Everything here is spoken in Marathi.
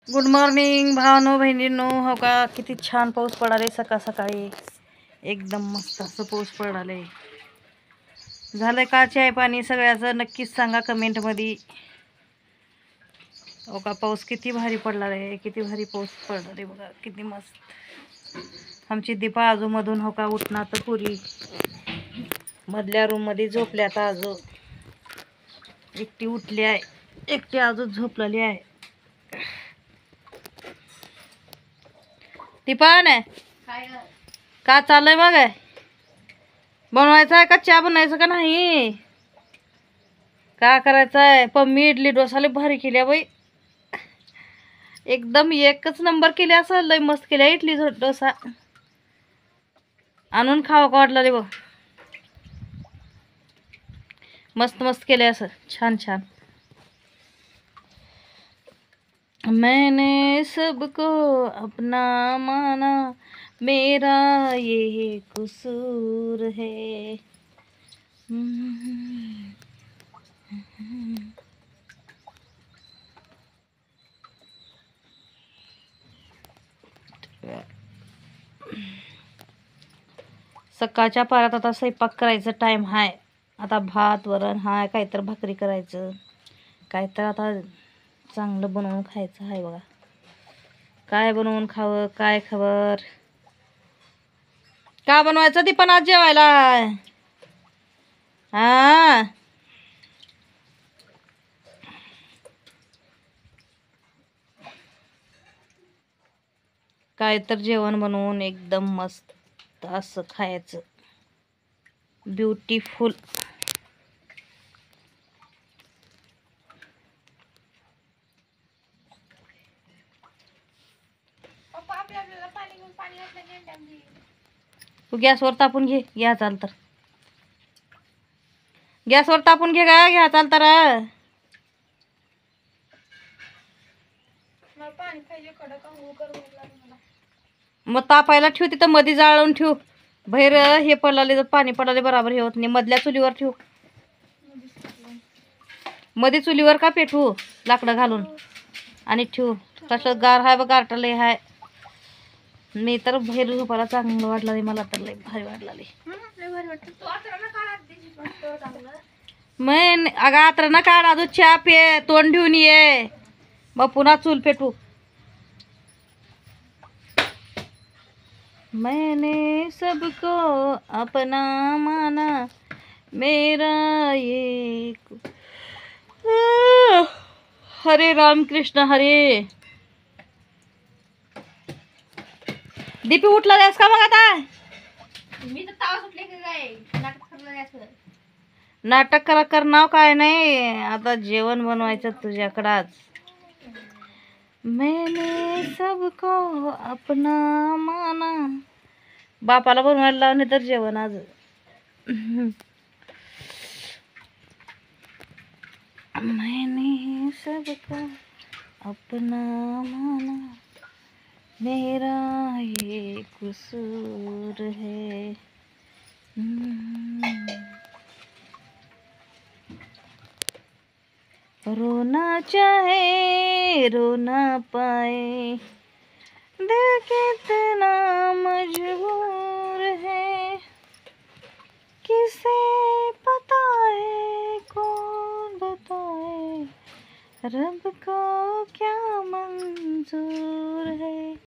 Good morning भावानो बहिणींनो. हो का किती छान पाऊस पडाले सकाळ सकाळी. एकदम मस्त असं पाऊस पडाले. झालंय का चाय पाणी सगळ्याचं नक्कीच सांगा कमेंटमध्ये. हो का पाऊस किती भारी पडला रे, किती भारी पाऊस पडला रे बघा, किती मस्त. आमची दीपा आजूमधून हो का उठणार तर पुरी मधल्या रूम मध्ये झोपल्यात. आजू एकटी उठली आहे, एकटी आजू झोपलेली आहे. दीपान का चाललंय मग? बनवायचं आहे का चहा बनवायचं का नाही? का करायचं आहे? पम्मी इडली डोसाले भारी केल्या बाई, एकदम एकच नंबर केल्या. असं लय मस्त केल्या इडली डोसा. आणून खावं का वाटलं रे बघ. मस्त मस्त केल्या असं छान छान. मैंने सबको अपना माना, मेरा ये कसूर है. सकाळच्या पारात आता स्वयंपाक करायचं टाइम हाय. आता भात वरण हाय, काहीतर भाकरी करायचं, काहीतर आता चांगलं बनवून खायचं आहे बघा. काय बनवून खावं काय खबर. का बनवायचं ती पण आज जेवायला? हा काय तर जेवण बनवून एकदम मस्त असं खायचं, ब्युटिफुल. तू गॅसवर तापून घे, घ्या चाल तर गॅसवर तापून घे का, घ्या चाल तर. मग तापायला ठेव तिथं, मध्ये जाळून ठेव. बाहेर हे पडलाले तर पाणी पडाले बराबर हे होत नाही. मधल्या चुलीवर ठेव. मध्ये चुलीवर का पेटवू, लाकडं घालून आणि ठेवू. कसं गार हाय बघ, गारटा लय हाय. मी तर बाहेर झोपायला चांगलं वाटलं रे मला, तर लय भारी वाटलं. मग अगं आता ना काढ, अजून चहा पे, तोंड घेऊन ये, मग पुन्हा चूल पेटू. मैंने सबको अपना माना, मेरा ये हरे राम कृष्ण हरे. दीपी उठला जायस का मग आता? मी तर तावा सुटले की काय नाटक करा कर, नाव काय नाही. आता जेवण बनवायचं तुझ्याकडंच. मैंने सबको अपना माना. बापाला बनवायला लावणे तर जेवण आज. मैंने सबको अपना माना, मेरा ये कसूर है. रोना चाहे रो ना पाए, दिल कितना मजबूर है, किसे पता है कौन बताए, रब को क्या मंजूर है.